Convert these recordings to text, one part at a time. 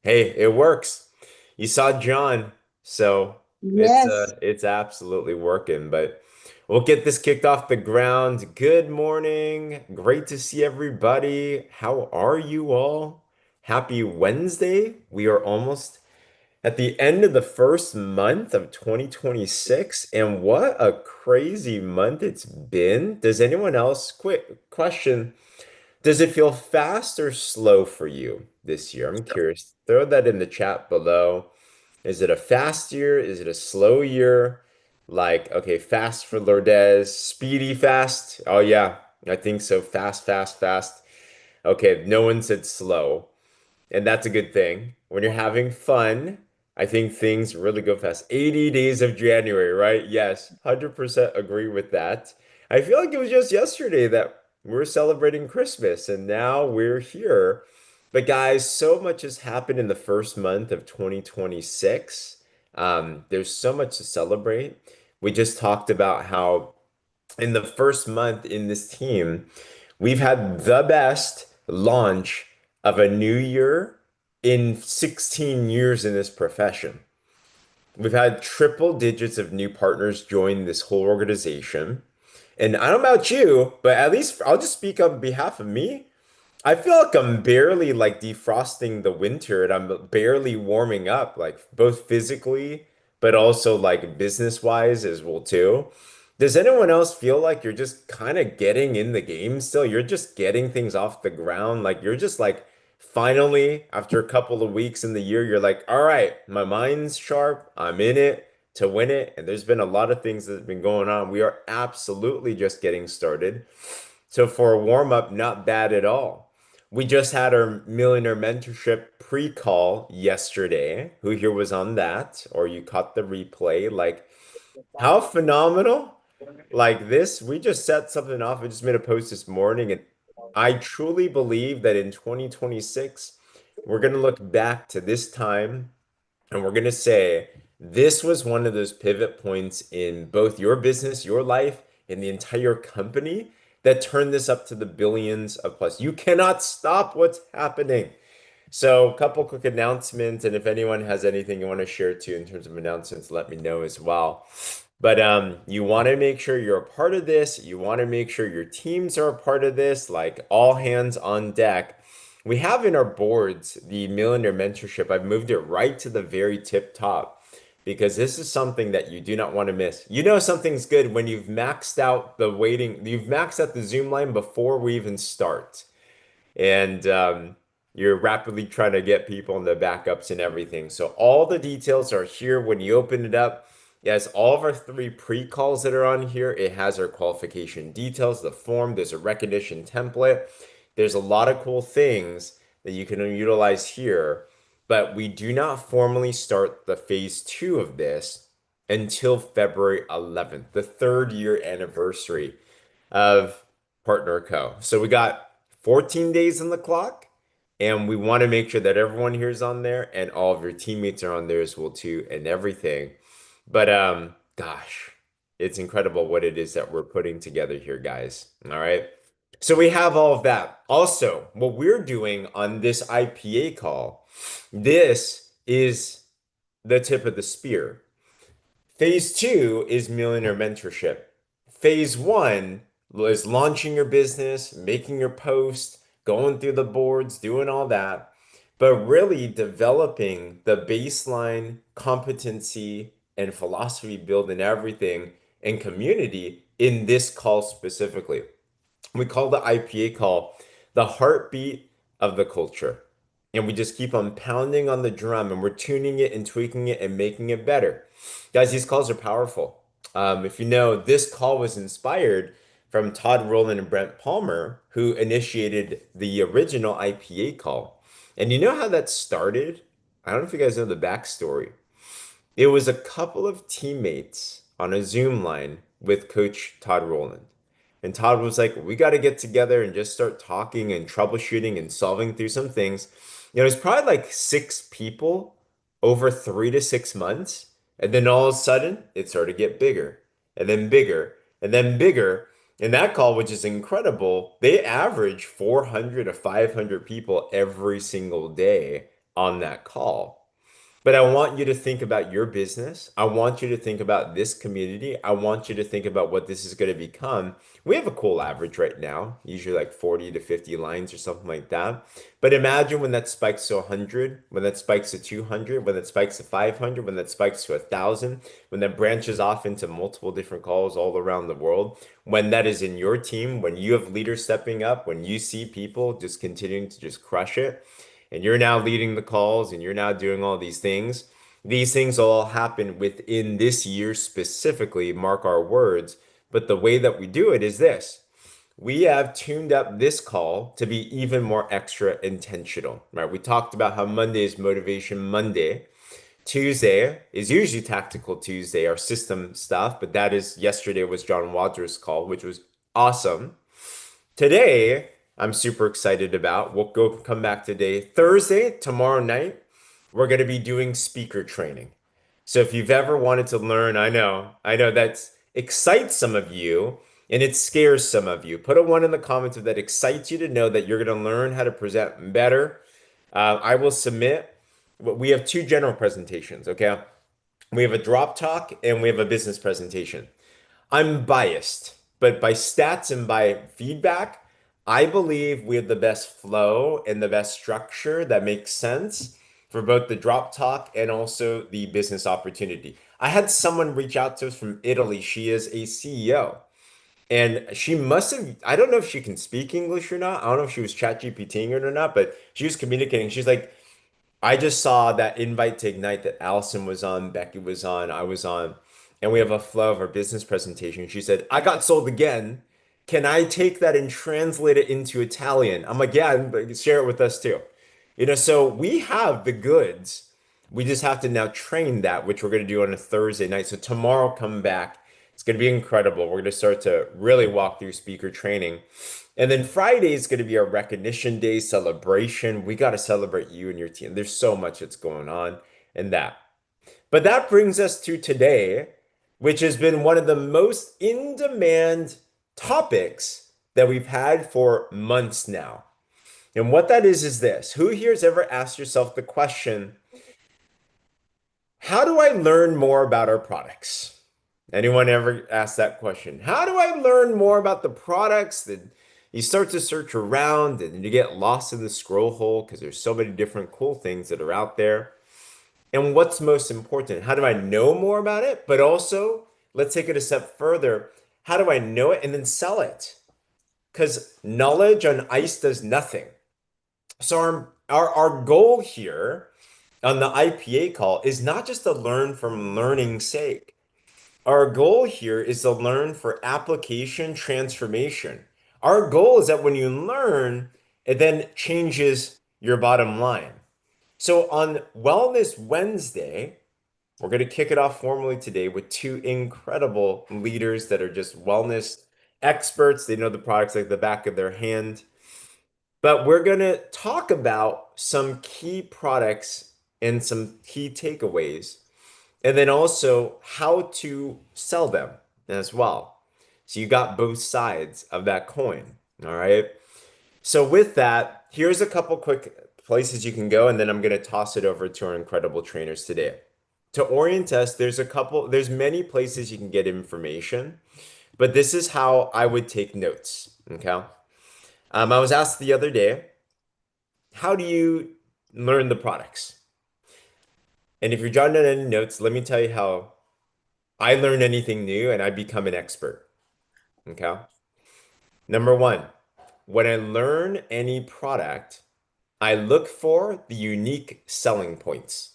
Hey, it works. You saw John, so Yes, it's absolutely working. But we'll get this kicked off the ground. Good morning. Great to see everybody. How are you all? Happy Wednesday. We are almost at the end of the first month of 2026, and what a crazy month it's been. Does anyone else, quick question, does it feel fast or slow for you this year? I'm curious. Throw that in the chat below. Is it a fast year? Is it a slow year? Like, okay, fast for Lourdes, speedy fast. Oh yeah, I think so. Fast, fast, fast. Okay, no one said slow. And that's a good thing. When you're having fun, I think things really go fast. 80 days of January, right? Yes, 100% agree with that. I feel like it was just yesterday that we're celebrating Christmas and now we're here. But guys, so much has happened in the first month of 2026. There's so much to celebrate. We just talked about how in the first month in this team, we've had the best launch of a new year in 16 years in this profession. We've had triple digits of new partners join this whole organization. And I don't know about you, but at least I'll just speak on behalf of me. I feel like I'm barely like defrosting the winter and I'm barely warming up, like both physically, but also like business wise as well too. Does anyone else feel like you're just kind of getting in the game still? You're just getting things off the ground. Like you're just like finally, after a couple of weeks in the year, you're like, all right, my mind's sharp. I'm in it to win it. And there's been a lot of things that have been going on. We are absolutely just getting started. So for a warm up, not bad at all. We just had our Millionaire Mentorship pre-call yesterday. Who here was on that? Or you caught the replay? Like, how phenomenal! Like this, we just set something off. I just made a post this morning, and I truly believe that in 2026, we're going to look back to this time and we're going to say this was one of those pivot points in both your business, your life, and the entire company that turned this up to the billions of plus. You cannot stop what's happening. So, a couple quick announcements, and if anyone has anything you want to share too in terms of announcements, let me know as well. But you want to make sure you're a part of this. You want to make sure your teams are a part of this, like all hands on deck. We have in our boards the Millionaire Mentorship. I've moved it right to the very tip top because this is something that you do not want to miss. You know something's good when you've maxed out the waiting, you've maxed out the Zoom line before we even start and you're rapidly trying to get people in the backups and everything. So all the details are here when you open it up. Yes, all of our three pre-calls that are on here, it has our qualification details, the form, there's a recognition template. There's a lot of cool things that you can utilize here, but we do not formally start the phase two of this until February 11th, the third year anniversary of Partner Co. So we got 14 days on the clock, and we want to make sure that everyone here is on there and all of your teammates are on there as well too, and everything. But gosh, it's incredible what it is that we're putting together here, guys. All right. So we have all of that. Also, what we're doing on this IPA call, this is the tip of the spear. Phase two is millionaire mentorship. Phase one is launching your business, making your post, going through the boards, doing all that, but really developing the baseline competency and philosophy building everything and community in this call specifically. We call the IPA call the heartbeat of the culture. And we just keep on pounding on the drum and we're tuning it and tweaking it and making it better. Guys, these calls are powerful. If you know, this call was inspired from Todd Rowland and Brent Palmer, who initiated the original IPA call. And you know how that started? I don't know if you guys know the backstory. It was a couple of teammates on a Zoom line with Coach Todd Rowland. And Todd was like, we got to get together and just start talking and troubleshooting and solving through some things. It's probably like six people over 3 to 6 months. And then all of a sudden, it started to get bigger and then bigger and then bigger. And that call, which is incredible, they average 400 to 500 people every single day on that call. But I want you to think about your business. I want you to think about this community. I want you to think about what this is going to become. We have a cool average right now, usually like 40 to 50 lines or something like that. But imagine when that spikes to 100, when that spikes to 200, when that spikes to 500, when that spikes to 1,000, when that branches off into multiple different calls all around the world, when that is in your team, when you have leaders stepping up, when you see people just continuing to just crush it and you're now leading the calls and you're now doing all these things all happen within this year specifically, mark our words. But the way that we do it is this. We have tuned up this call to be even more extra intentional, right? We talked about how Monday is Motivation Monday. Tuesday is usually Tactical Tuesday, our system stuff, but that is yesterday was John Wadsworth's call, which was awesome. Today, I'm super excited about. We'll go come back today. Thursday, tomorrow night, we're going to be doing speaker training. So if you've ever wanted to learn, I know that excites some of you and it scares some of you. Put a one in the comments if that excites you to know that you're going to learn how to present better. I will submit. We have two general presentations, okay? We have a drop talk and we have a business presentation. I'm biased, but by stats and by feedback, I believe we have the best flow and the best structure that makes sense for both the drop talk and also the business opportunity. I had someone reach out to us from Italy. She is a CEO. And she must have, I don't know if she can speak English or not. I don't know if she was chat GPTing it or not, but she was communicating. She's like, I just saw that invite to Ignite that Allison was on, Becky was on, I was on, and we have a flow of our business presentation. She said, I got sold again. Can I take that and translate it into Italian? I'm like, yeah, but share it with us too. So we have the goods. We just have to now train that, which we're going to do on a Thursday night. So tomorrow, come back. It's going to be incredible. We're going to start to really walk through speaker training. And then Friday is going to be our recognition day celebration. We got to celebrate you and your team. There's so much that's going on in that. But that brings us to today, which has been one of the most in-demand topics that we've had for months now. And what that is this. Who here has ever asked yourself the question, how do I learn more about our products? Anyone ever asked that question? How do I learn more about the products? That you start to search around and you get lost in the scroll hole because there's so many different cool things that are out there. And what's most important? How do I know more about it? But also, let's take it a step further. How do I know it and then sell it? Because knowledge on ice does nothing. So our goal here on the IPA call is not just to learn from learning's sake. Our goal here is to learn for application transformation. Our goal is that when you learn, it then changes your bottom line. So on Wellness Wednesday, we're going to kick it off formally today with two incredible leaders that are just wellness experts. They know the products like the back of their hand. But we're going to talk about some key products and some key takeaways, and then also how to sell them as well. So you got both sides of that coin. All right. So with that, here's a couple quick places you can go, and then I'm going to toss it over to our incredible trainers today. To orient us, there's many places you can get information, but this is how I would take notes. Okay. I was asked the other day, how do you learn the products? And if you're jotting down any notes, let me tell you how I learn anything new and I become an expert. Okay. Number one, when I learn any product, I look for the unique selling points.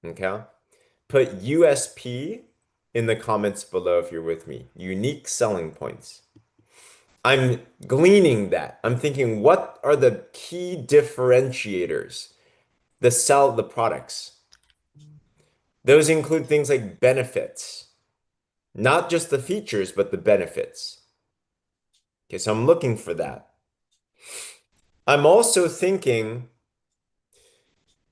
Okay. Put USP in the comments below if you're with me. Unique selling points. I'm gleaning that. I'm thinking, what are the key differentiators that sell the products? Those include things like benefits, not just the features, but the benefits. Okay, so I'm looking for that. I'm also thinking,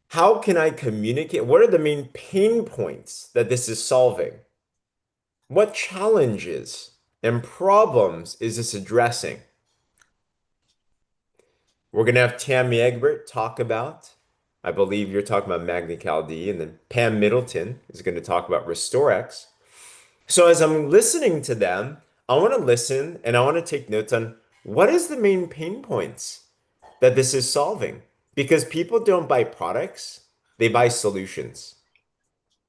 how can I communicate? What are the main pain points that this is solving? What challenges and problems is this addressing? We're going to have Tammy Egbert talk about I believe you're talking about Magna D, and then Pam Middleton is going to talk about RestoreX. So as I'm listening to them, I want to listen and I want to take notes on what is the main pain points that this is solving. Because people don't buy products, they buy solutions.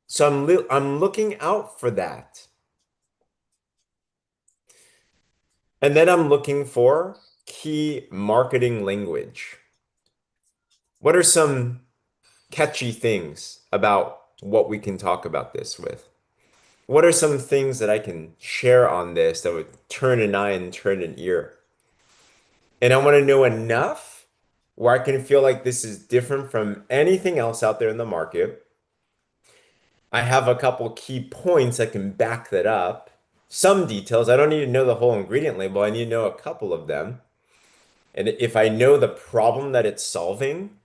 So I'm looking out for that. And then I'm looking for key marketing language. What are some catchy things about what we can talk about this with? What are some things that I can share on this that would turn an eye and turn an ear? And I want to know enough where I can feel like this is different from anything else out there in the market. I have a couple key points that can back that up. Some details, I don't need to know the whole ingredient label. I need to know a couple of them. And if I know the problem that it's solving,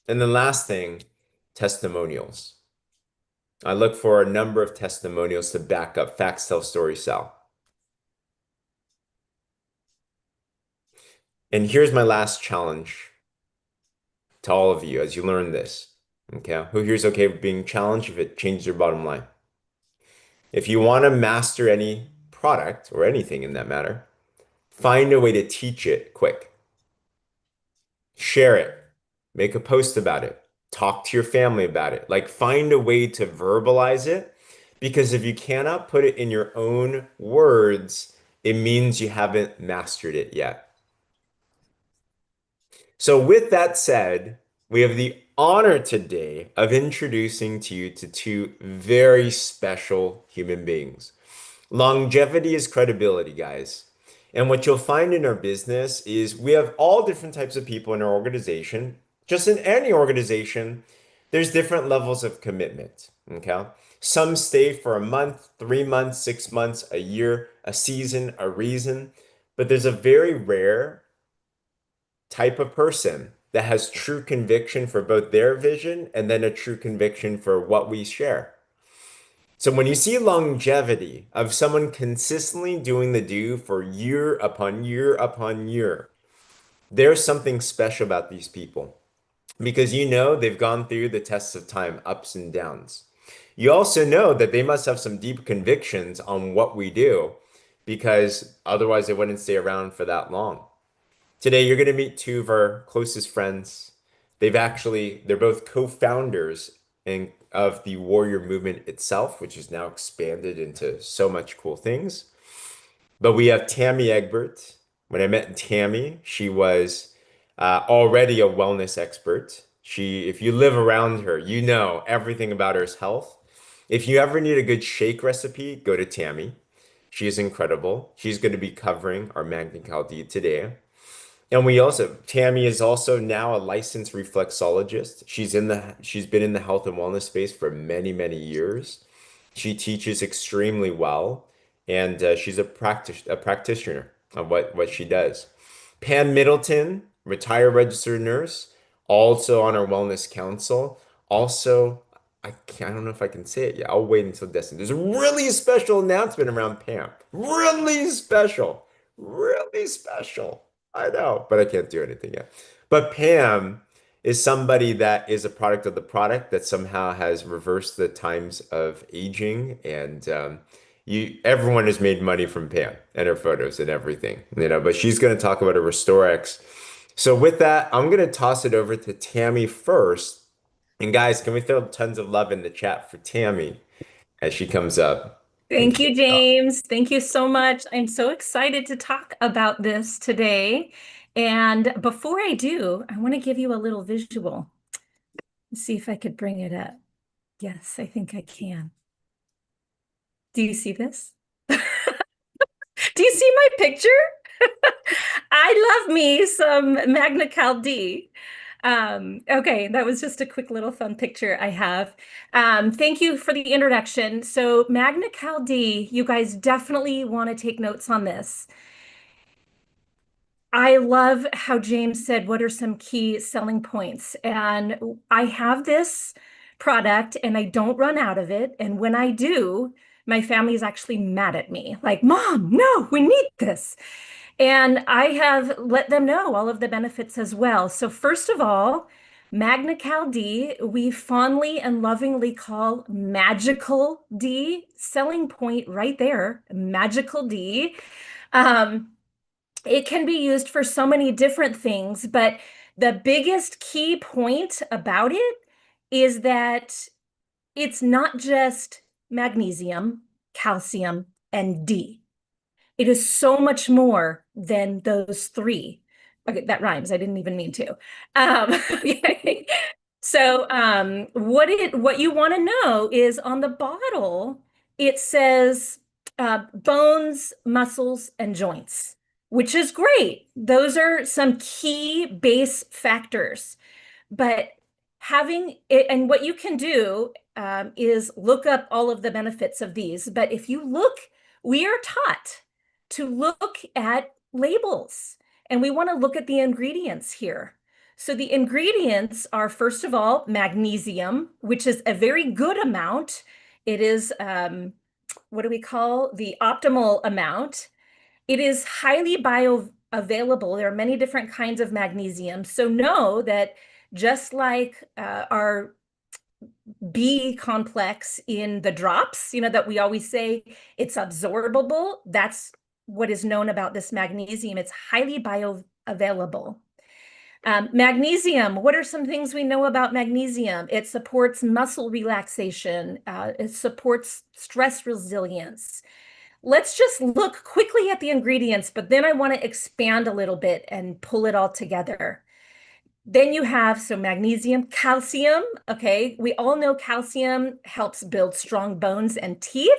and then last thing, testimonials. I look for a number of testimonials to back up facts tell, stories sell. And here's my last challenge to all of you as you learn this. Okay, who here's okay with being challenged if it changes your bottom line? If you want to master any product or anything in that matter, find a way to teach it quick. Share it. Make a post about it. Talk to your family about it. Like find a way to verbalize it because if you cannot put it in your own words, it means you haven't mastered it yet. So with that said, we have the honor today of introducing to you to two very special human beings. Longevity is credibility, guys. And what you'll find in our business is we have all different types of people in our organization. Just in any organization, there's different levels of commitment. Okay. Some stay for a month, 3 months, 6 months, a year, a season, a reason. But there's a very rare type of person that has true conviction for both their vision and then a true conviction for what we share. So when you see longevity of someone consistently doing the do for year upon year upon year, there's something special about these people because you know they've gone through the tests of time, ups and downs. You also know that they must have some deep convictions on what we do because otherwise they wouldn't stay around for that long. Today, you're going to meet two of our closest friends. They're both co-founders of the warrior movement itself, which is now expanded into so much cool things. But we have Tammy Egbert. When I met Tammy, she was already a wellness expert. If you live around her, you know everything about her is health. If you ever need a good shake recipe, go to Tammy. She is incredible. She's going to be covering our Magna Caldi today. And Tammy is also now a licensed reflexologist. She's been in the health and wellness space for many, many years. She teaches extremely well, and she's a practitioner of what she does. Pam Middleton, retired registered nurse, also on our wellness council. Also, I don't know if I can say it yet. I'll wait until Destiny. There's a really special announcement around Pam. Really special. Really special. I know, but I can't do anything yet. But Pam is somebody that is a product of the product that somehow has reversed the times of aging, and everyone has made money from Pam and her photos and everything, But she's going to talk about a RestoreX. So with that, I'm going to toss it over to Tammy first. And guys, can we throw tons of love in the chat for Tammy as she comes up and Thank you, kicks off? James. Thank you so much. I'm so excited to talk about this today. And before I do, I want to give you a little visual. Let's see if I could bring it up. Yes, I think I can. Do you see this? Do you see my picture? I love me some Magna Cal D. Okay, that was just a quick little fun picture I have. Thank you for the introduction. So Magna Cal D, you guys definitely want to take notes on this. I love how James said, what are some key selling points? And I have this product and I don't run out of it. And when I do, my family is actually mad at me, like, Mom, no, we need this. And I have let them know all of the benefits as well. So first of all, Magna Cal D, we fondly and lovingly call magical D, selling point right there, magical D. Um, it can be used for so many different things, but the biggest key point about it is that it's not just magnesium, calcium, and D. It is so much more than those three. Okay, that rhymes. I didn't even mean to. Okay. So what you want to know is on the bottle, it says bones, muscles, and joints, which is great. Those are some key base factors. But having it, and what you can do is look up all of the benefits of these. But if you look, we are taught to look at labels, and we want to look at the ingredients here. So the ingredients are, first of all, magnesium, which is a very good amount. It is, what do we call the optimal amount? It is highly bioavailable. There are many different kinds of magnesium. So know that just like our B complex in the drops, that we always say it's absorbable, that's what is known about this magnesium. It's highly bioavailable. Magnesium, what are some things we know about magnesium? It supports muscle relaxation. It supports stress resilience. Let's just look quickly at the ingredients, but then I want to expand a little bit and pull it all together. Then you have so magnesium, calcium. Okay, we all know calcium helps build strong bones and teeth.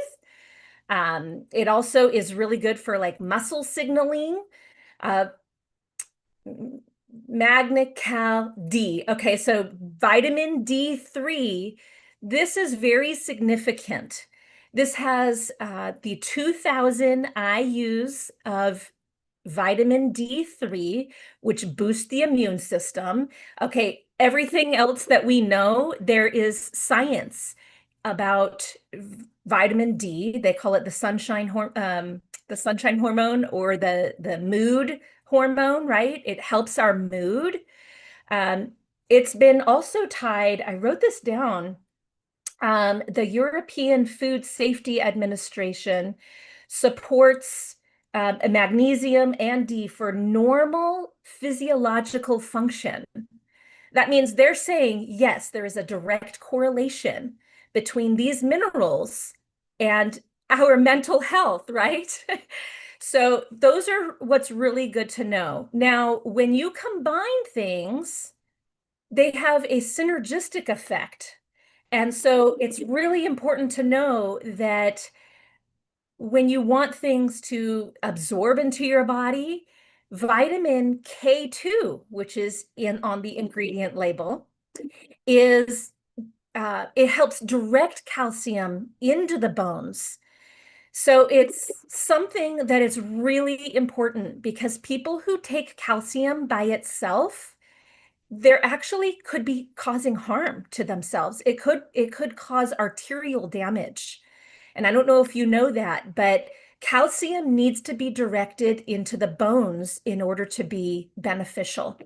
It also is really good for like muscle signaling. Uh, Magna Cal D. Okay, so vitamin D3, this is very significant. This has the 2000 IUs of vitamin D3, which boosts the immune system. Okay, everything else that we know, there is science about vitamin D. They call it the sunshine hormone or the mood hormone, right? It helps our mood. Um, it's been also tied, I wrote this down, the European Food Safety Administration supports magnesium and D for normal physiological function. That means they're saying, yes, there is a direct correlation between these minerals and our mental health, right? So those are what's really good to know. Now, when you combine things, they have a synergistic effect. And so it's really important to know that when you want things to absorb into your body, vitamin K2, which is in on the ingredient label, is it helps direct calcium into the bones. So it's something that is really important because people who take calcium by itself, there actually could be causing harm to themselves. It could cause arterial damage. And I don't know if you know that, but calcium needs to be directed into the bones in order to be beneficial.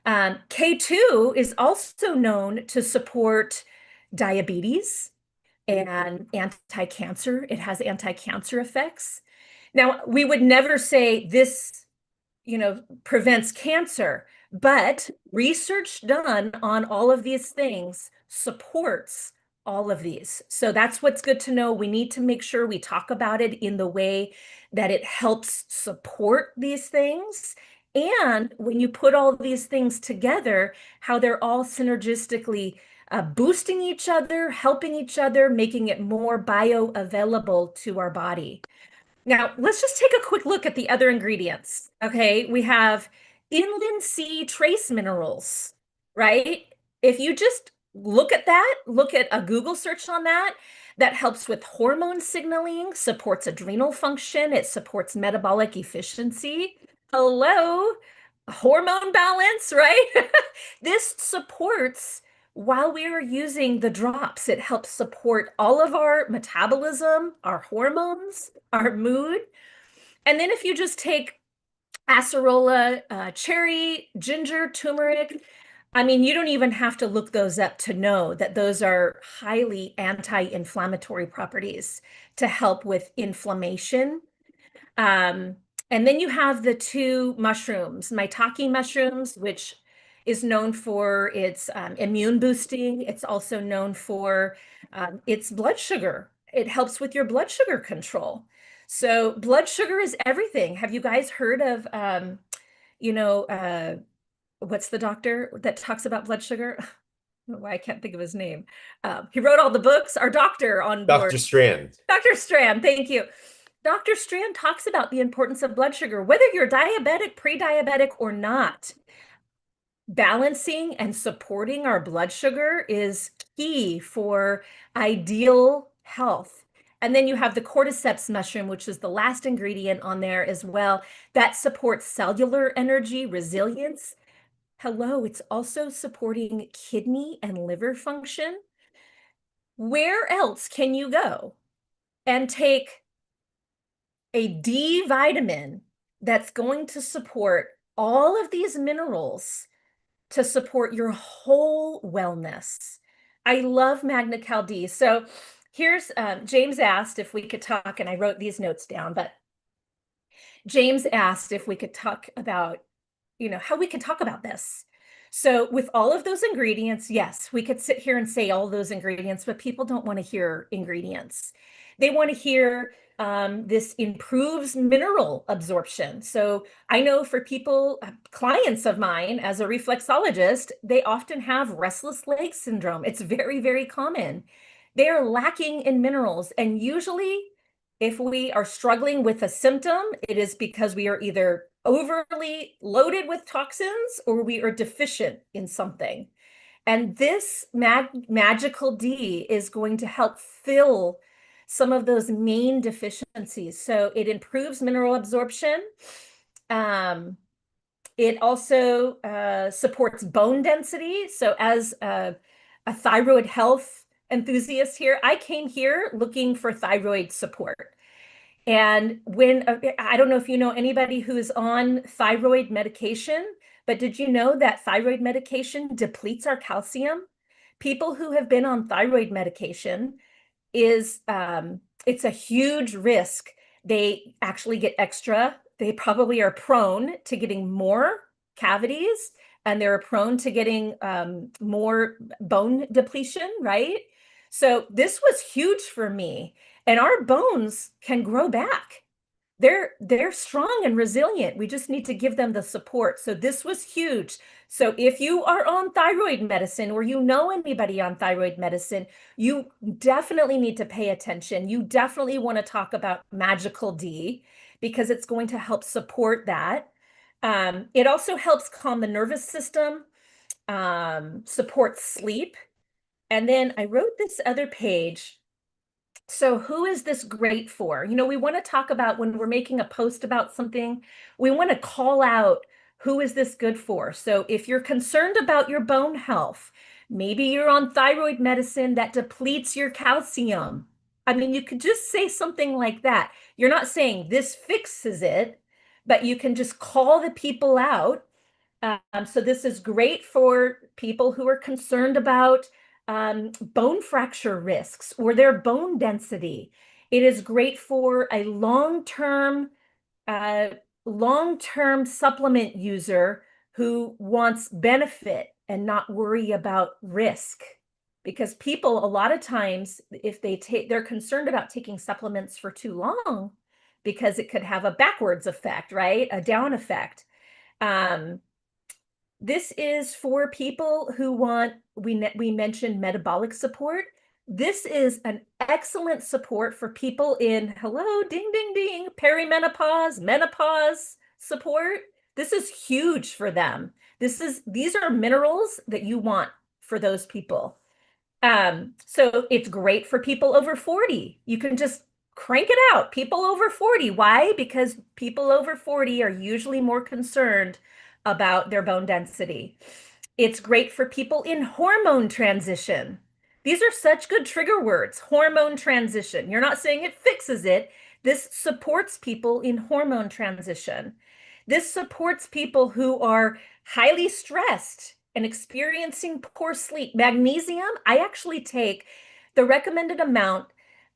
K2 is also known to support diabetes and anti-cancer. It has anti-cancer effects. Now, we would never say this, prevents cancer, but research done on all of these things supports all of these. So that's what's good to know. We need to make sure we talk about it in the way that it helps support these things. And when you put all these things together, how they're all synergistically boosting each other, helping each other, making it more bioavailable to our body. Now, let's just take a quick look at the other ingredients. Okay, we have inland sea trace minerals, right? If you just look at that, look at a Google search on that, that helps with hormone signaling, supports adrenal function, it supports metabolic efficiency. Hello, hormone balance, right? This supports while we are using the drops, it helps support all of our metabolism, our hormones, our mood. And then if you just take acerola, cherry, ginger, turmeric. I mean, you don't even have to look those up to know that those are highly anti-inflammatory properties to help with inflammation. Um, and then you have the two mushrooms, maitake mushrooms, which is known for its immune boosting. It's also known for its blood sugar. It helps with your blood sugar control. So blood sugar is everything. Have you guys heard of, you know, what's the doctor that talks about blood sugar? Why I can't think of his name. He wrote all the books, our doctor on board. Dr. Strand. Dr. Strand, thank you. Dr. Strand talks about the importance of blood sugar, whether you're diabetic, pre-diabetic, or not. Balancing and supporting our blood sugar is key for ideal health. And then you have the cordyceps mushroom, which is the last ingredient on there as well, that supports cellular energy, resilience. Hello, it's also supporting kidney and liver function. Where else can you go and take a D vitamin that's going to support all of these minerals to support your whole wellness? I love Magna Cal D. So here's James asked if we could talk, and I wrote these notes down, but James asked if we could talk about, how we could talk about this. So with all of those ingredients, yes, we could sit here and say all those ingredients, but people don't want to hear ingredients. They want to hear this improves mineral absorption. So I know for people, clients of mine, as a reflexologist, they often have restless leg syndrome. It's very, very common. They are lacking in minerals. And usually, if we are struggling with a symptom, it is because we are either overly loaded with toxins or we are deficient in something. And this magical D is going to help fill some of those main deficiencies. So it improves mineral absorption. It also supports bone density. So as a thyroid health enthusiast here, I came here looking for thyroid support. And when, I don't know if you know anybody who's on thyroid medication, but did you know that thyroid medication depletes our calcium? People who have been on thyroid medication is, it's a huge risk. They actually get extra. They probably are prone to getting more cavities and they're prone to getting more bone depletion, right? So this was huge for me. And our bones can grow back. They're strong and resilient. We just need to give them the support. So this was huge. So if you are on thyroid medicine or you know anybody on thyroid medicine, you definitely need to pay attention. You definitely want to talk about Magical D because it's going to help support that. It also helps calm the nervous system, supports sleep. And then I wrote this other page. So who is this great for? We want to talk about when we're making a post about something, we want to call out who is this good for? So if you're concerned about your bone health, maybe you're on thyroid medicine that depletes your calcium. I mean, you could just say something like that. You're not saying this fixes it, but you can just call the people out. So this is great for people who are concerned about bone fracture risks or their bone density. It is great for a uh, long-term supplement user who wants benefit and not worry about risk. Because people, a lot of times, if they're concerned about taking supplements for too long, because it could have a backwards effect, right? A down effect. This is for people who want, we mentioned metabolic support. This is an excellent support for people in, hello, ding, ding, ding, perimenopause, menopause support. This is huge for them. These are minerals that you want for those people. So it's great for people over 40. You can just crank it out. People over 40. Why? Because people over 40 are usually more concerned about their bone density. It's great for people in hormone transition. These are such good trigger words. Hormone transition. You're not saying it fixes it. This supports people in hormone transition. This supports people who are highly stressed and experiencing poor sleep. Magnesium, I actually take the recommended amount,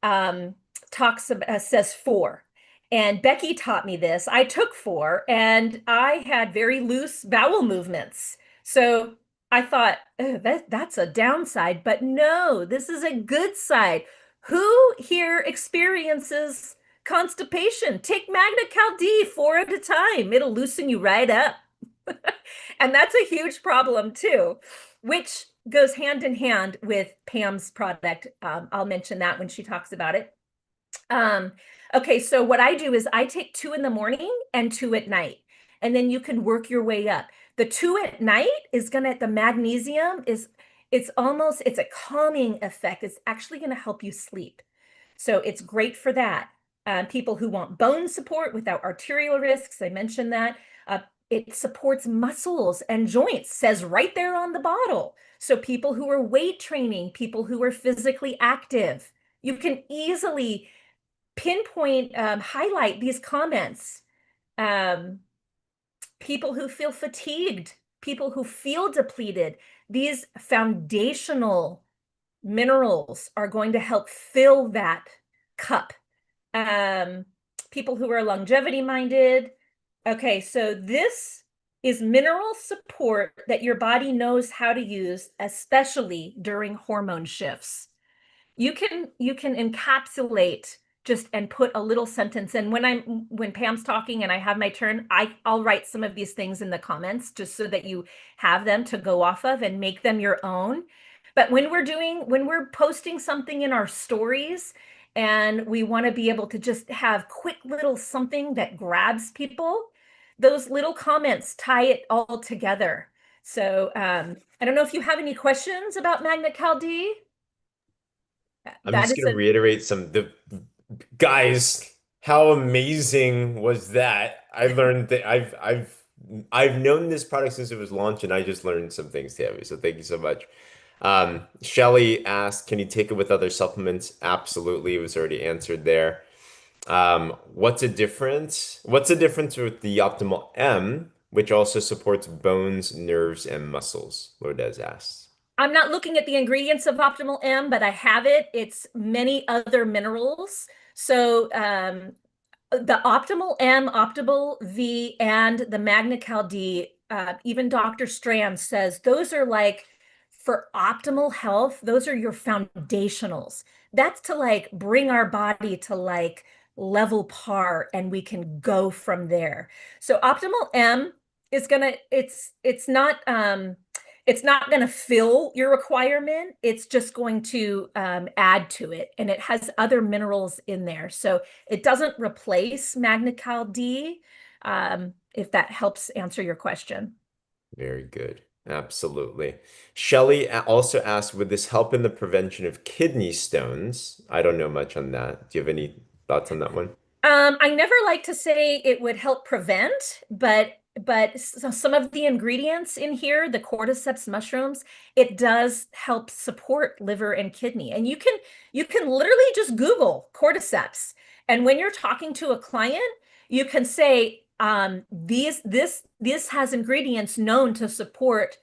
um, says 4. And Becky taught me this. I took 4 and I had very loose bowel movements. So I thought, "Ugh, that's a downside," but no, this is a good side. Who here experiences constipation? Take Magna Cal D 4 at a time. It'll loosen you right up. And that's a huge problem too, which goes hand in hand with Pam's product. I'll mention that when she talks about it. Um, okay, so what I do is I take 2 in the morning and 2 at night, and then you can work your way up. The 2 at night is the magnesium is, it's a calming effect. It's actually gonna help you sleep. So it's great for that. People who want bone support without arterial risks, I mentioned that. Uh, it supports muscles and joints, says right there on the bottle. So people who are weight training, people who are physically active, you can easily pinpoint, highlight these comments. Um, People who feel fatigued, people who feel depleted, these foundational minerals are going to help fill that cup. Um, People who are longevity minded. Okay, so this is mineral support that your body knows how to use, especially during hormone shifts. You can encapsulate just and put a little sentence. And when Pam's talking and I have my turn, I'll write some of these things in the comments just so that you have them to go off of and make them your own. But when we're posting something in our stories and we want to be able to just have quick little something that grabs people, those little comments tie it all together. So I don't know if you have any questions about Magna Cal D. I'm That just is gonna a reiterate the guys, how amazing was that? I learned that I've known this product since it was launched, and I just learned some things, Tammy. So thank you so much. Shelly asked, can you take it with other supplements? Absolutely. It was already answered there. What's the difference with the Optimal M, which also supports bones, nerves, and muscles? Lourdes asks. I'm not looking at the ingredients of Optimal M, but I have it. It's many other minerals. So the Optimal M, Optimal V, and the Magna Cal D, even Dr. Strand says those are like for optimal health, those are your foundationals. That's to like bring our body to like level par and we can go from there. So Optimal M is gonna, it's not going to fill your requirement. It's just going to add to it. And it has other minerals in there. So it doesn't replace Magna Cal D, if that helps answer your question. Very good. Absolutely. Shelley also asked, would this help in the prevention of kidney stones? I don't know much on that. Do you have any thoughts on that one? I never like to say it would help prevent, but some of the ingredients in here, the cordyceps mushrooms, it does help support liver and kidney. And you can literally just Google cordyceps. And when you're talking to a client, you can say, this has ingredients known to support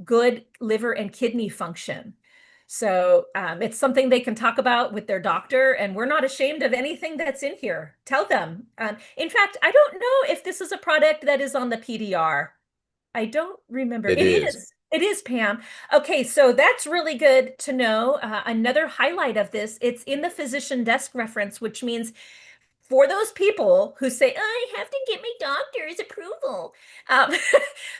good liver and kidney function. So it's something they can talk about with their doctor, and we're not ashamed of anything that's in here. Tell them. In fact, I don't know if this is a product that is on the PDR. I don't remember. It It is. is. It is, Pam. Okay, so that's really good to know. Another highlight of this, it's in the physician desk reference, which means for those people who say, I have to get my doctor's approval, um,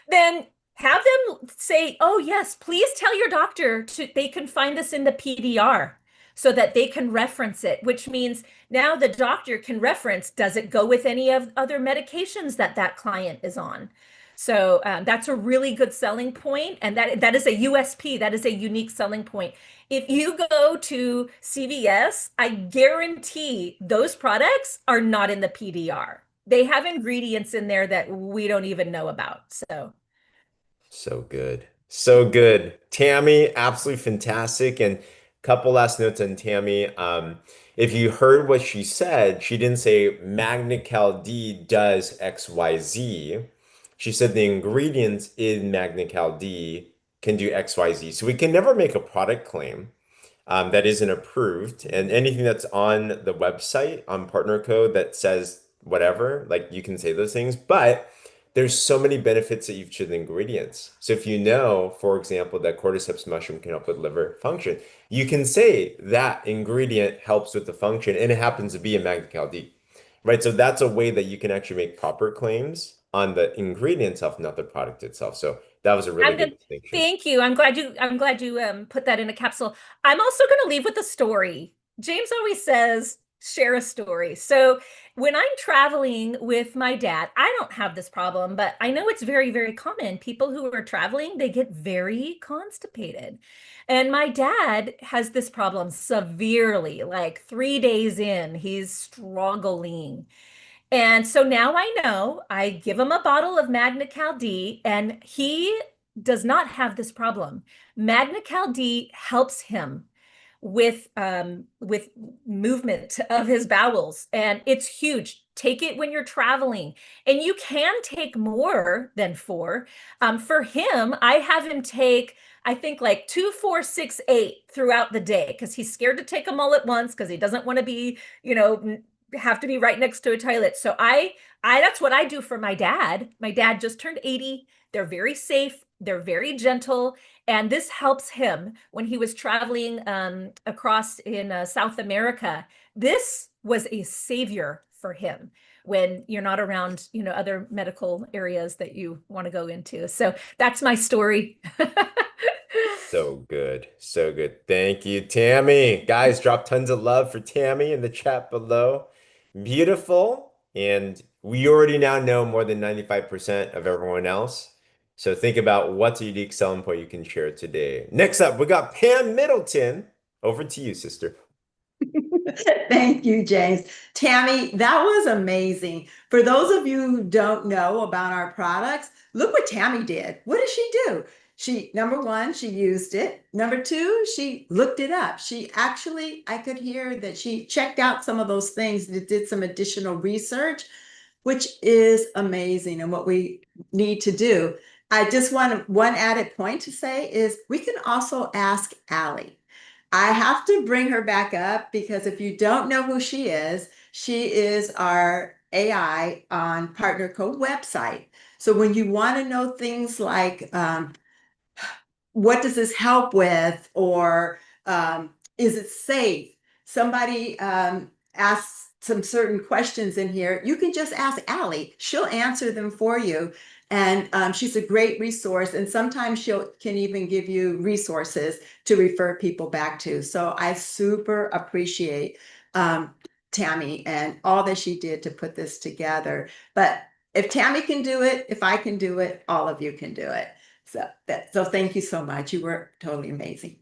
then have them say, oh, yes, please tell your doctor they can find this in the PDR so that they can reference it, which means now the doctor can reference, does it go with any of other medications that that client is on? So that's a really good selling point, and that is a USP. That is a unique selling point. If you go to CVS, I guarantee those products are not in the PDR. They have ingredients in there that we don't even know about. So So good. So good. Tammy, absolutely fantastic. And couple last notes on Tammy. If you heard what she said, she didn't say Magna D does XYZ. She said the ingredients in Magna D can do XYZ. So we can never make a product claim that isn't approved. And anything that's on the website on partner code that says whatever, like you can say those things, but there's so many benefits that you've to the ingredients. So if you know, for example, that cordyceps mushroom can help with liver function, you can say that ingredient helps with the function, and it happens to be a Magna D, right? So that's a way that you can actually make proper claims on the ingredient itself, not the product itself. So that was a really I'm good gonna distinction. thank you. I'm glad you put that in a capsule. I'm also gonna leave with a story. James always says share a story. So when I'm traveling with my dad, I don't have this problem, but I know it's very, very common. People who are traveling, they get very constipated. And my dad has this problem severely, like 3 days in, he's struggling. And so now I know I give him a bottle of Magna Cal D, and he does not have this problem. Magna Cal D helps him with movement of his bowels, and it's huge. Take it when you're traveling, and you can take more than four. For him, I have him take, I think, like two, four, six, eight throughout the day because he's scared to take them all at once because he doesn't want to be, have to be right next to a toilet. So I that's what I do for my dad. My dad just turned 80. They're very safe. They're very gentle. And this helps him when he was traveling across in South America. This was a savior for him when you're not around, other medical areas that you want to go into. So that's my story. So good. So good. Thank you, Tammy. Guys, drop tons of love for Tammy in the chat below. Beautiful. And we already now know more than 95% of everyone else. So think about what's a unique selling point you can share today. Next up, we got Pam Middleton. Over to you, sister. Thank you, James. Tammy, that was amazing. For those of you who don't know about our products, look what Tammy did. What did she do? Number one, she used it. Number two, she looked it up. She actually, I could hear that she checked out some of those things, that did some additional research, which is amazing and what we need to do. I just want one added point to say is we can also ask Allie. I have to bring her back up because if you don't know who she is our AI on Partner Code website. So when you want to know things like what does this help with, or is it safe? Somebody asks some certain questions in here, you can just ask Allie. She'll answer them for you. And she's a great resource. And sometimes can even give you resources to refer people back to. So I super appreciate Tammy and all that she did to put this together. But if Tammy can do it, if I can do it, all of you can do it. So thank you so much. You were totally amazing.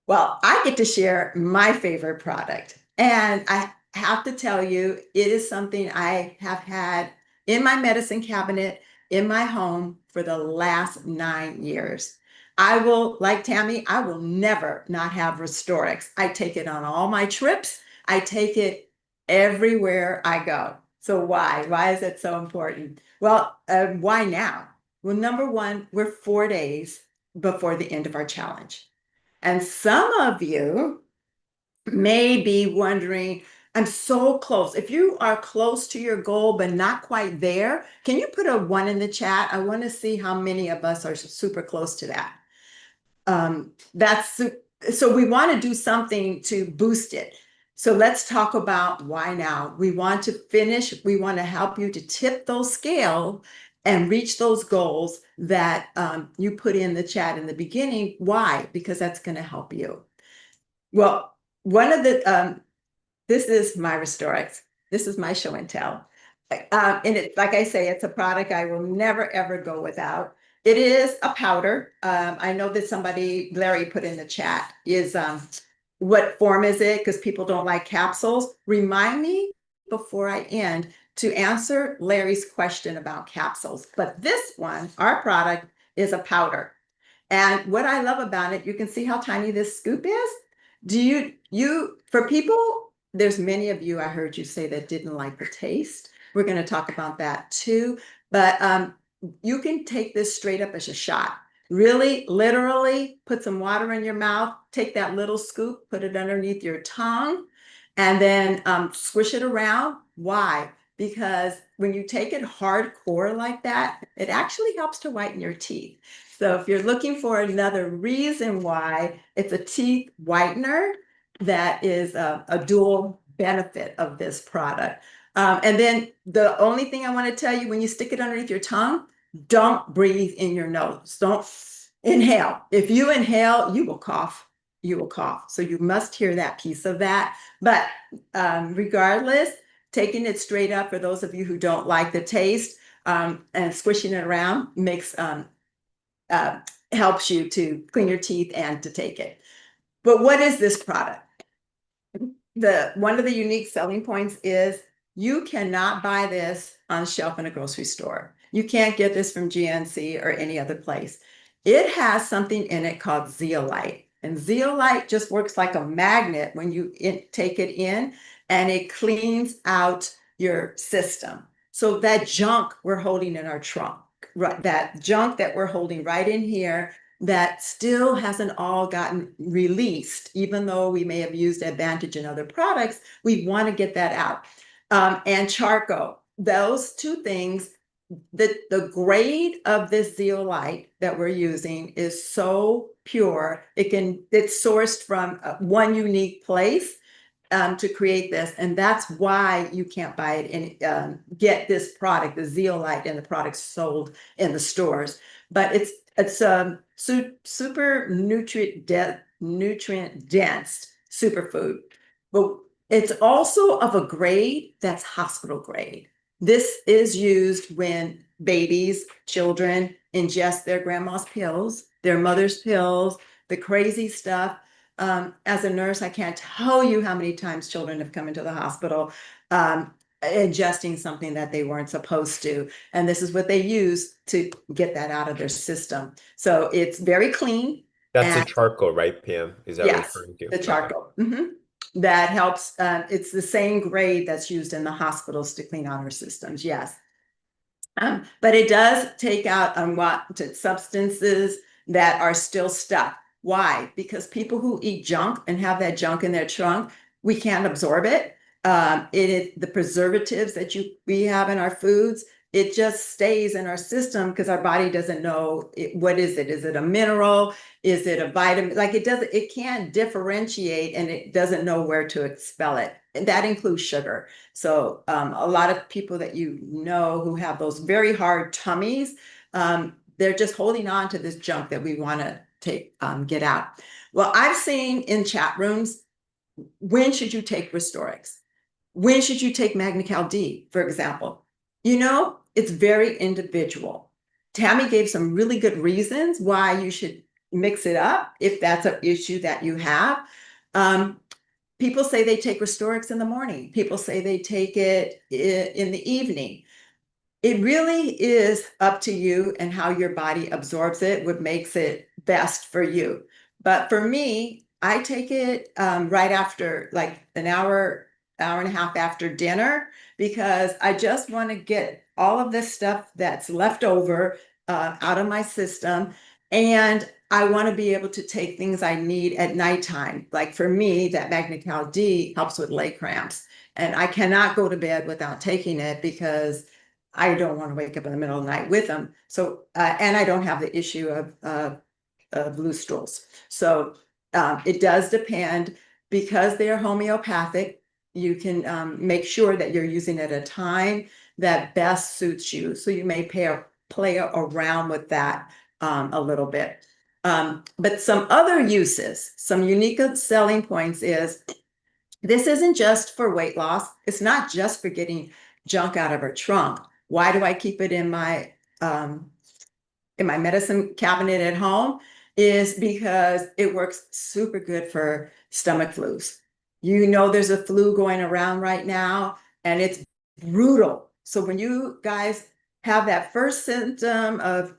Well, I get to share my favorite product. And I have to tell you, it is something I have had in my medicine cabinet in my home for the last 9 years. Like Tammy, I will never not have Restorix. I take it on all my trips. I take it everywhere I go. So why? Why is it so important? Well, why now? Well, number one, we're 4 days before the end of our challenge. And some of you may be wondering, I'm so close. If you are close to your goal, but not quite there, can you put a one in the chat? I want to see how many of us are super close to that. So we want to do something to boost it. So let's talk about why now. We want to finish. We want to help you to tip those scales and reach those goals that you put in the chat in the beginning. Why? Because that's going to help you. Well, this is my Restorix. This is my show and tell. And it's like I say, it's a product I will never ever go without. It is a powder. I know that Larry put in the chat, is what form is it? Because people don't like capsules. Remind me before I end to answer Larry's question about capsules. But this one, our product, is a powder. And what I love about it, you can see how tiny this scoop is. For people, there's many of you I heard you say that didn't like the taste. We're going to talk about that too. But you can take this straight up as a shot. Really, literally put some water in your mouth, take that little scoop, put it underneath your tongue, and then squish it around. Why? Because when you take it hardcore like that, it actually helps to whiten your teeth. So if you're looking for another reason why it's a teeth whitener, that is a dual benefit of this product. And then the only thing I want to tell you, when you stick it underneath your tongue, don't breathe in your nose. Don't inhale. If you inhale, you will cough. You will cough. So you must hear that piece of that. But regardless, taking it straight up for those of you who don't like the taste, and squishing it around makes helps you to clean your teeth and to take it. But what is this product? One of the unique selling points is you cannot buy this on shelf in a grocery store. You can't get this from GNC or any other place. It has something in it called zeolite. And zeolite just works like a magnet when you take it in, and it cleans out your system. So that junk we're holding in our trunk, right, that junk that we're holding right in here, that still hasn't all gotten released, even though we may have used Advantage in other products, we want to get that out. And charcoal, those two things, the grade of this zeolite that we're using is so pure. It's sourced from one unique place to create this, and that's why you can't buy it and get this product, the zeolite, and the products sold in the stores. But it's super nutrient dense superfood, but it's also of a grade that's hospital grade. This is used when babies, children ingest their grandma's pills, their mother's pills, the crazy stuff. As a nurse, I can't tell you how many times children have come into the hospital ingesting something that they weren't supposed to. And this is what they use to get that out of their system. So it's very clean. That's a And charcoal, right, Pam? Is that what you're yes, referring to? the Okay. charcoal. That helps. It's the same grade that's used in the hospitals to clean out our systems. Yes. But it does take out unwanted substances that are still stuck. Why? Because people who eat junk and have that junk in their trunk, we can't absorb it. It is the preservatives that we have in our foods. It just stays in our system because our body doesn't know what is it? Is it a mineral? Is it a vitamin? Like it can't differentiate, and it doesn't know where to expel it. And that includes sugar. So a lot of people that you know who have those very hard tummies, they're just holding on to this junk that we want to get out. Well, I've seen in chat rooms, when should you take Restorix? When should you take Magnical D, for example? It's very individual. Tammy gave some really good reasons why you should mix it up if that's an issue that you have. People say they take Restorix in the morning. People say they take it in the evening. It really is up to you and how your body absorbs it, what makes it best for you. But for me, I take it right after, like an hour and a half after dinner, because I just want to get all of this stuff that's left over out of my system. And I want to be able to take things I need at nighttime. Like for me, that Magnical D helps with leg cramps. And I cannot go to bed without taking it because I don't want to wake up in the middle of the night with them. So, and I don't have the issue of loose stools. So it does depend. Because they are homeopathic, you can make sure that you're using it at a time that best suits you. So you may play around with that a little bit. But some other uses, some unique selling points is this isn't just for weight loss. It's not just for getting junk out of our trunk. Why do I keep it in my medicine cabinet at home? Is because it works super good for stomach flus. There's a flu going around right now, and it's brutal. So when you guys have that first symptom of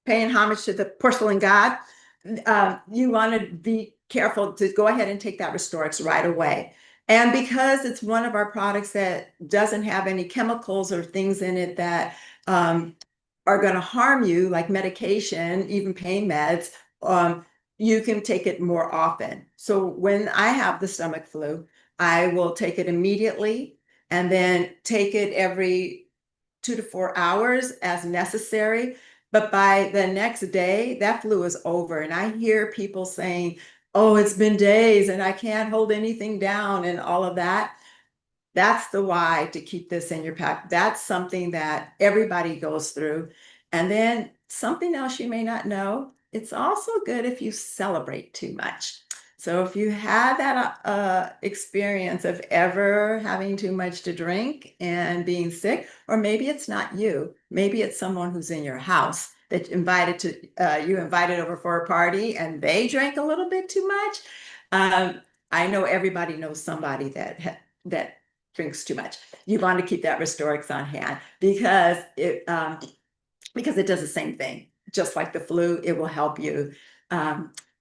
paying homage to the porcelain god, you want to be careful to go ahead and take that Restorix right away. And because it's one of our products that doesn't have any chemicals or things in it that are going to harm you, like medication, even pain meds, um, you can take it more often. So when I have the stomach flu, I will take it immediately and then take it every 2 to 4 hours as necessary. But by the next day, that flu is over. And I hear people saying, oh, it's been days and I can't hold anything down and all of that. That's the why to keep this in your pack. That's something that everybody goes through. And then something else you may not know, it's also good if you celebrate too much. So if you had that experience of ever having too much to drink and being sick, or maybe it's not you, maybe it's someone who's in your house that you invited over for a party and they drank a little bit too much. I know everybody knows somebody that drinks too much. You want to keep that Restorix on hand because it does the same thing. Just like the flu, it will help you.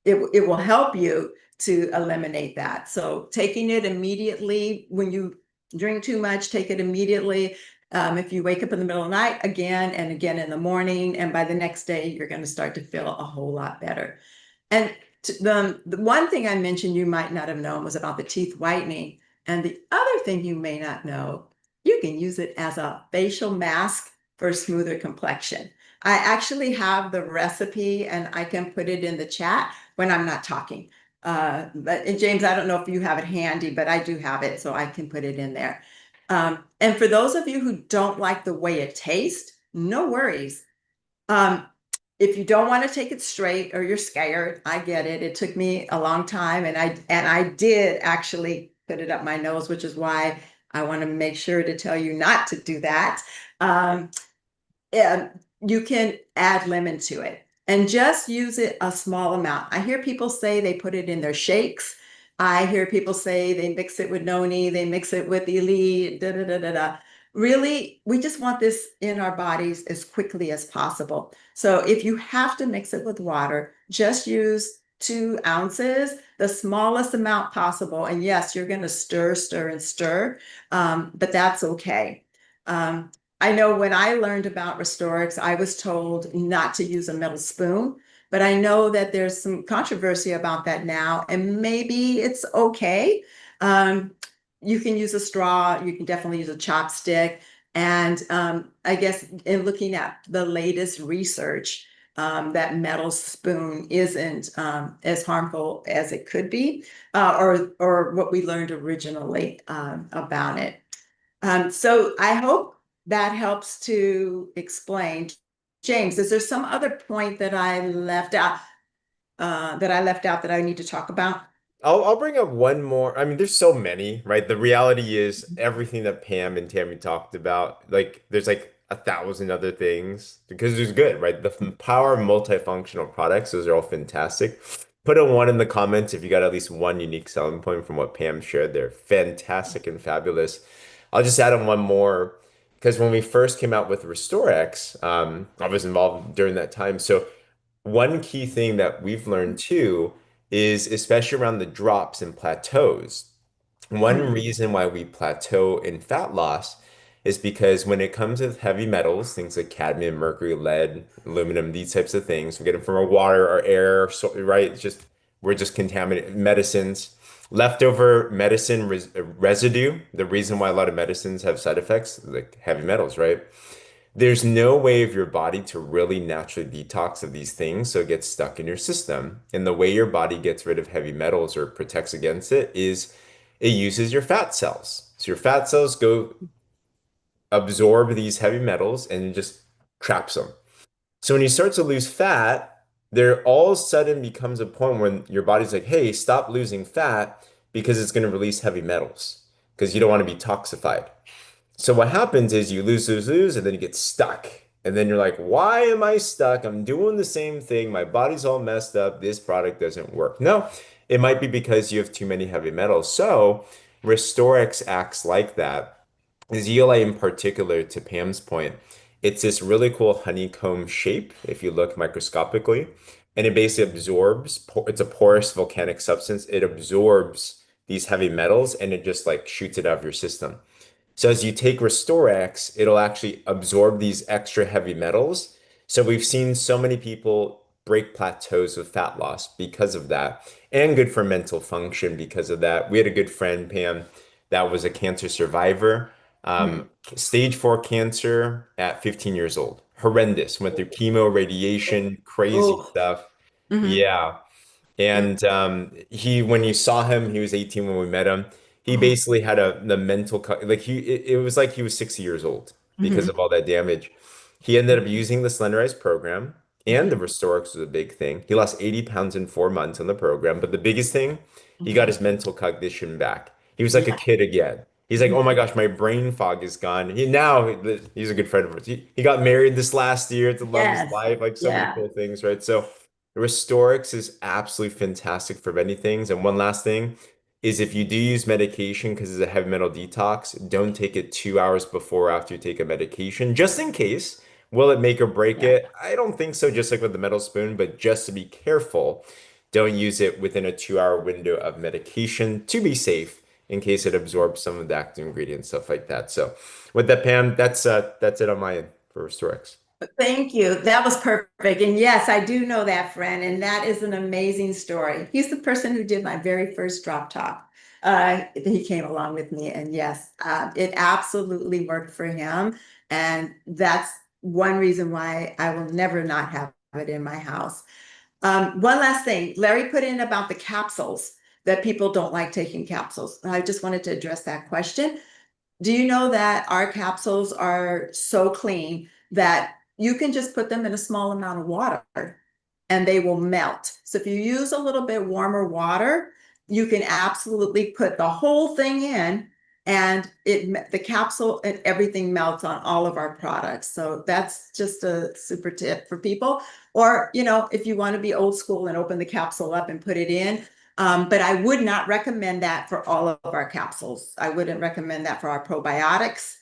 It will help you to eliminate that. So taking it immediately when you drink too much, take it immediately. If you wake up in the middle of the night, again and again in the morning, and by the next day, you're going to start to feel a whole lot better. And the one thing I mentioned you might not have known was about the teeth whitening. And the other thing you may not know, you can use it as a facial mask for a smoother complexion. I actually have the recipe and I can put it in the chat when I'm not talking. But James, I don't know if you have it handy, but I do have it, so I can put it in there. And for those of you who don't like the way it tastes, no worries. If you don't want to take it straight or you're scared, I get it. It took me a long time and I did actually put it up my nose, which is why I want to make sure to tell you not to do that. And you can add lemon to it and just use it a small amount. I hear people say they put it in their shakes. I hear people say they mix it with noni, they mix it with elite, da da da da da. Really, we just want this in our bodies as quickly as possible. So if you have to mix it with water, just use 2 ounces, the smallest amount possible. And yes, you're going to stir, stir, and stir, but that's okay. I know when I learned about Restorix, I was told not to use a metal spoon, but I know that there's some controversy about that now, and maybe it's okay. You can use a straw, you can definitely use a chopstick. And I guess in looking at the latest research, that metal spoon isn't as harmful as it could be, or what we learned originally about it. So I hope that helps to explain. James, is there some other point that I left out that I need to talk about? I'll bring up one more. I mean, there's so many, right? The reality is everything that Pam and Tammy talked about, like there's like 1,000 other things because there's good, right? The power of multifunctional products, those are all fantastic. Put a one in the comments if you got at least one unique selling point from what Pam shared. They're fantastic and fabulous. I'll just add on one more because when we first came out with RestoreX, I was involved during that time. So one key thing that we've learned too is especially around the drops and plateaus. One Mhm. reason why we plateau in fat loss is because when it comes with heavy metals, things like cadmium, mercury, lead, aluminum, these types of things, we get them from our water, our air, so, right? It's just we're just contaminated medicines, leftover medicine residue. The reason why a lot of medicines have side effects, like heavy metals, right? There's no way of your body to really naturally detox of these things, so it gets stuck in your system. And the way your body gets rid of heavy metals or protects against it is it uses your fat cells. So your fat cells go absorb these heavy metals and it just traps them. So when you start to lose fat, there all of a sudden becomes a point when your body's like, hey, stop losing fat because it's going to release heavy metals because you don't want to be toxified. So what happens is you lose, lose, lose, and then you get stuck. And then you're like, why am I stuck? I'm doing the same thing. My body's all messed up. This product doesn't work. No, it might be because you have too many heavy metals. So Restorex acts like that. Is ELA in particular, to Pam's point, It's this really cool honeycomb shape if you look microscopically, and it basically absorbs, it's a porous volcanic substance. It absorbs these heavy metals and it just like shoots it out of your system. So as you take Restore X, it'll actually absorb these extra heavy metals. So we've seen so many people break plateaus with fat loss because of that, and good for mental function because of that. We had a good friend, Pam, that was a cancer survivor, Mhm. stage 4 cancer at 15 years old. Horrendous. Went through chemo, radiation, crazy Oh, stuff. mhm. Yeah. And when you saw him, he was 18 when we met him. He Oh, basically had the mental, like it was like he was 60 years old because mhm. of all that damage. He ended up using the Slenderize program and the Restorix was a big thing. He lost 80 pounds in 4 months on the program. But the biggest thing, he got Mhm. his mental cognition back. He was like a Yeah. kid again. He's like, oh my gosh, my brain fog is gone. He's a good friend of ours. He got married this last year to love his Yes. life, like so many Yeah. cool things, right? So Restorix is absolutely fantastic for many things. And one last thing is if you do use medication because it's a heavy metal detox, don't take it 2 hours before or after you take a medication, just in case. Will it make or break Yeah. it? I don't think so, just like with the metal spoon, but just to be careful, don't use it within a 2 hour window of medication to be safe in case it absorbs some of the active ingredients, stuff like that. So with that, Pam, that's it on my end for Restorix. Thank you. That was perfect. And yes, I do know that friend, and that is an amazing story. He's the person who did my very first drop top. He came along with me, and yes, it absolutely worked for him. And that's one reason why I will never not have it in my house. One last thing, Larry put in about the capsules that people don't like taking capsules. I just wanted to address that question. Do you know that our capsules are so clean that you can just put them in a small amount of water and they will melt? So if you use a little bit warmer water, you can absolutely put the whole thing in and the capsule and everything melts on all of our products. So that's just a super tip for people. Or, if you want to be old school and open the capsule up and put it in, but I would not recommend that for all of our capsules. I wouldn't recommend that for our probiotics,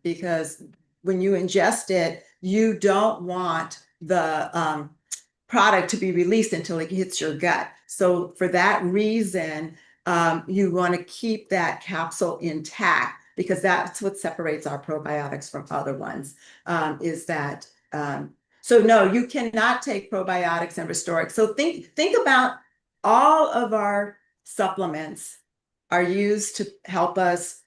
because when you ingest it, you don't want the product to be released until it hits your gut. So for that reason, you want to keep that capsule intact because that's what separates our probiotics from other ones. Is that so? No, you cannot take probiotics and restore it. So think about all of our supplements are used to help us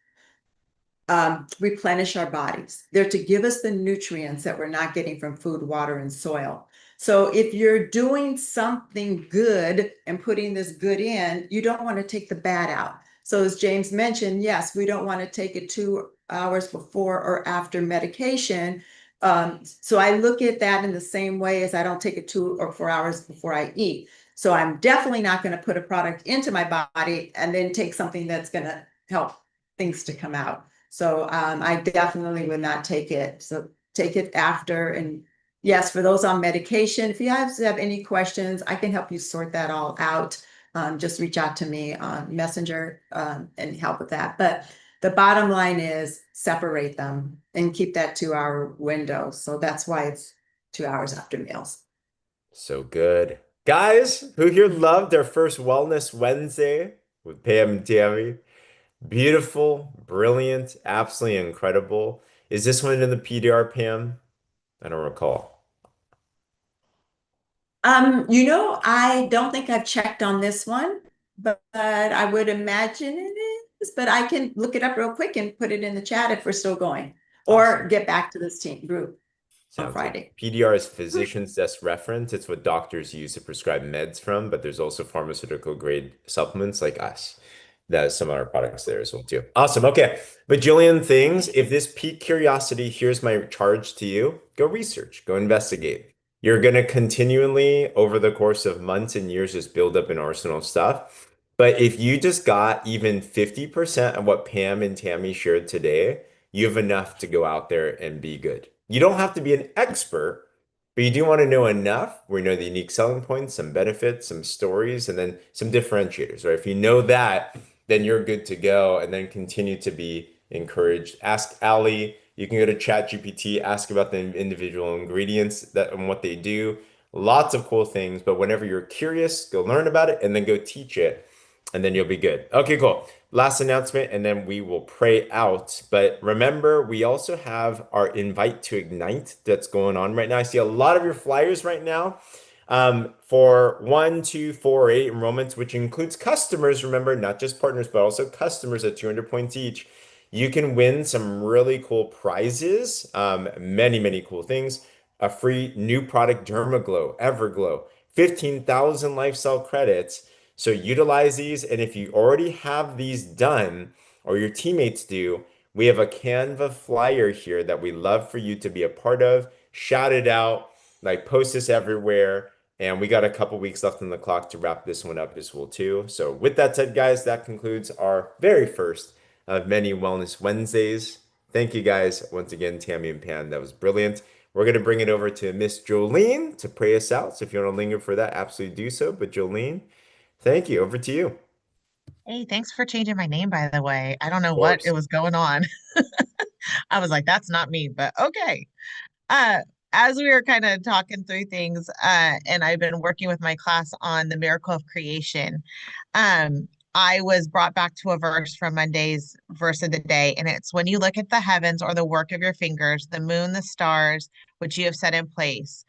replenish our bodies. They're to give us the nutrients that we're not getting from food, water, and soil. So if you're doing something good and putting this good in, you don't want to take the bad out. So as James mentioned, yes, we don't want to take it 2 hours before or after medication. So I look at that in the same way as I don't take it 2 or 4 hours before I eat. So I'm definitely not going to put a product into my body and then take something that's going to help things to come out. So I definitely would not take it. So take it after. And yes, for those on medication, if you have any questions, I can help you sort that all out. Just reach out to me on Messenger and help with that. But the bottom line is separate them and keep that 2 hour window. So that's why it's 2 hours after meals. So good. Guys, who here loved our first Wellness Wednesday with Pam and Tammy? Beautiful, brilliant, absolutely incredible. Is this one in the PDR, Pam? I don't recall. I don't think I've checked on this one, but I would imagine it is, but I can look it up real quick and put it in the chat if we're still going, or Awesome. get back to this team group on Sounds good. Friday. PDR is physician's desk reference. It's what doctors use to prescribe meds from, but there's also pharmaceutical grade supplements like us. That some of our products there as well too. Awesome. Okay. Bajillion things. If this piqued curiosity, here's my charge to you. Go research, go investigate. You're gonna continually, over the course of months and years, just build up an arsenal of stuff. But if you just got even 50% of what Pam and Tammy shared today, you have enough to go out there and be good. You don't have to be an expert, but you do want to know enough where you know the unique selling points, some benefits, some stories, and then some differentiators, right? If you know that, then you're good to go and then continue to be encouraged. Ask Ali, You can go to ChatGPT, ask about the individual ingredients that and what they do. Lots of cool things, but whenever you're curious, go learn about it and then go teach it, and then you'll be good. Okay, cool. Last announcement, and then we will pray out. But remember, we also have our invite to Ignite that's going on right now. I see a lot of your flyers right now for 1, 2, 4, 8 enrollments, which includes customers. Remember, not just partners, but also customers at 200 points each. You can win some really cool prizes, many cool things. A free new product, Dermaglow, Everglow, 15,000 lifestyle credits. So utilize these. And if you already have these done or your teammates do, we have a Canva flyer here that we love for you to be a part of. Shout it out, like post this everywhere. And we got a couple weeks left on the clock to wrap this one up as well too. So with that said, guys, that concludes our very first of many Wellness Wednesdays. Thank you guys once again, Tammy and Pan. That was brilliant. We're going to bring it over to Miss Jolene to pray us out. So if you want to linger for that, absolutely do so. But Jolene, thank you. Over to you. Of Hey, thanks for changing my name, by the way. I don't know what it course. was going on. I was like, that's not me, but okay. Uh, as we were kind of talking through things, and I've been working with my class on the miracle of creation, I was brought back to a verse from Monday's verse of the day, and it's when you look at the heavens or the work of your fingers, the moon, the stars, which you have set in place.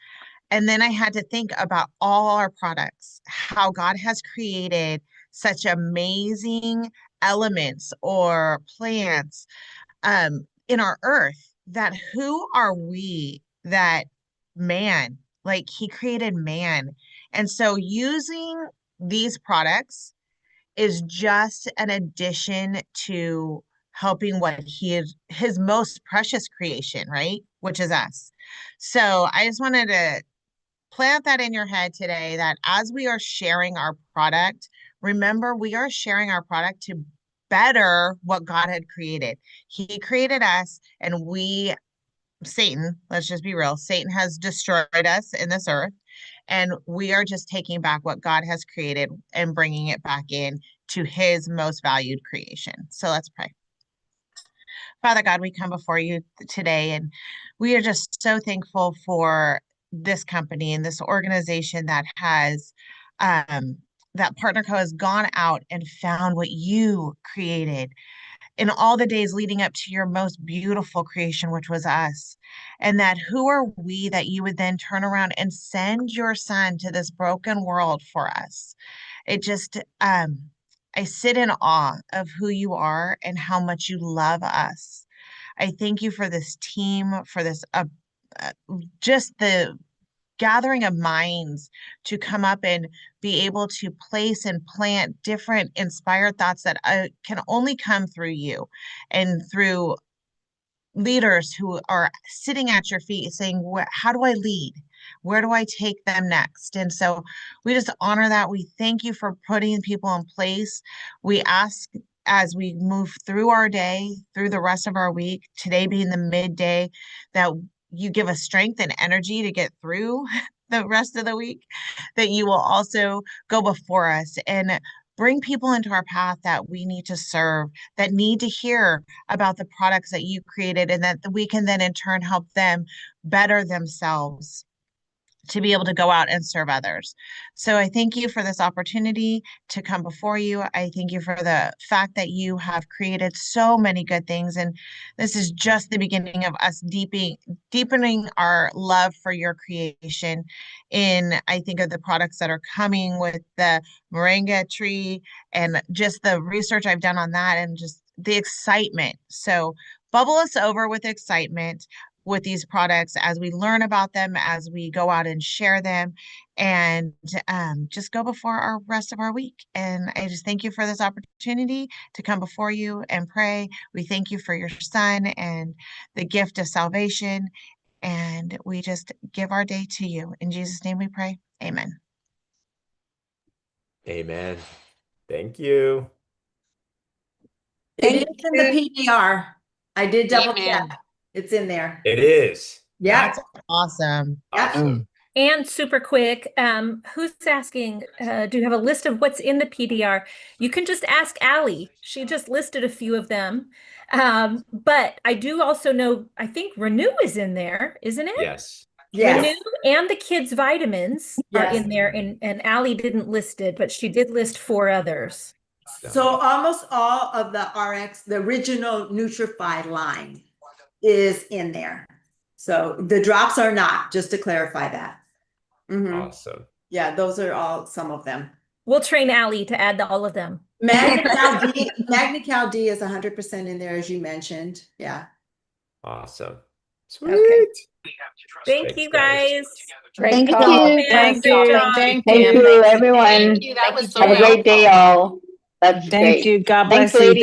And then I had to think about all our products, how God has created such amazing elements or plants in our earth that who are we that man, like he created man. And so using these products is just an addition to helping what he is his most precious creation, right? Which is us. So I just wanted to plant that in your head today that as we are sharing our product, remember we are sharing our product to better what God had created. He created us and Satan, let's just be real, Satan has destroyed us in this earth. And we are just taking back what God has created and bringing it back in to his most valued creation. So let's pray. Father God, we come before you today and we are just so thankful for this company and this organization that has that Partner Co has gone out and found what you created in all the days leading up to your most beautiful creation, which was us. And that who are we that you would then turn around and send your son to this broken world for us? It just, I sit in awe of who you are and how much you love us. I thank you for this team, for this, uh, just the gathering of minds to come up and be able to place and plant different inspired thoughts that can only come through you and through leaders who are sitting at your feet saying, how do I lead? Where do I take them next? And so we just honor that. We thank you for putting people in place. We ask as we move through our day, through the rest of our week, today being the midday, that you give us strength and energy to get through the rest of the week, that you will also go before us and bring people into our path that we need to serve, that need to hear about the products that you created, and that we can then in turn help them better themselves to be able to go out and serve others. So I thank you for this opportunity to come before you. I thank you for the fact that you have created so many good things. And this is just the beginning of us deepening our love for your creation. I think of the products that are coming with the moringa tree and just the research I've done on that and just the excitement. So bubble us over with excitement with these products as we learn about them, as we go out and share them, and just go before our rest of our week. And I just thank you for this opportunity to come before you and pray. We thank you for your son and the gift of salvation. And we just give our day to you. In Jesus' name we pray. Amen. Amen. Thank you. It is Thank in the you. PDR. I did double check. Amen. It's in there. It is. Yeah. That's That's awesome. Yeah. awesome. And super quick, who's asking, do you have a list of what's in the PDR? You can just ask Allie. She just listed a few of them. But I do also know, I think Renew is in there, isn't it? Yes. Renew Yes. and the kids' vitamins are Yes. in there, and Allie didn't list it, but she did list 4 others. So almost all of the RX, the original Nutrify line is in there. So the drops are not, just to clarify that. Awesome. Yeah, those are all some of them. We'll train Allie to add all of them. Magna Cal D is 100% in there, as you mentioned. Yeah. Awesome. Sweet. Okay. Thank Thanks, you guys. Great Thank call. you. Thank Great you. job. Thank Thank you. you, everyone. Thank you. That was so Have a great day, helpful. all. That's Thank great. you. God Thanks, bless you. ladies.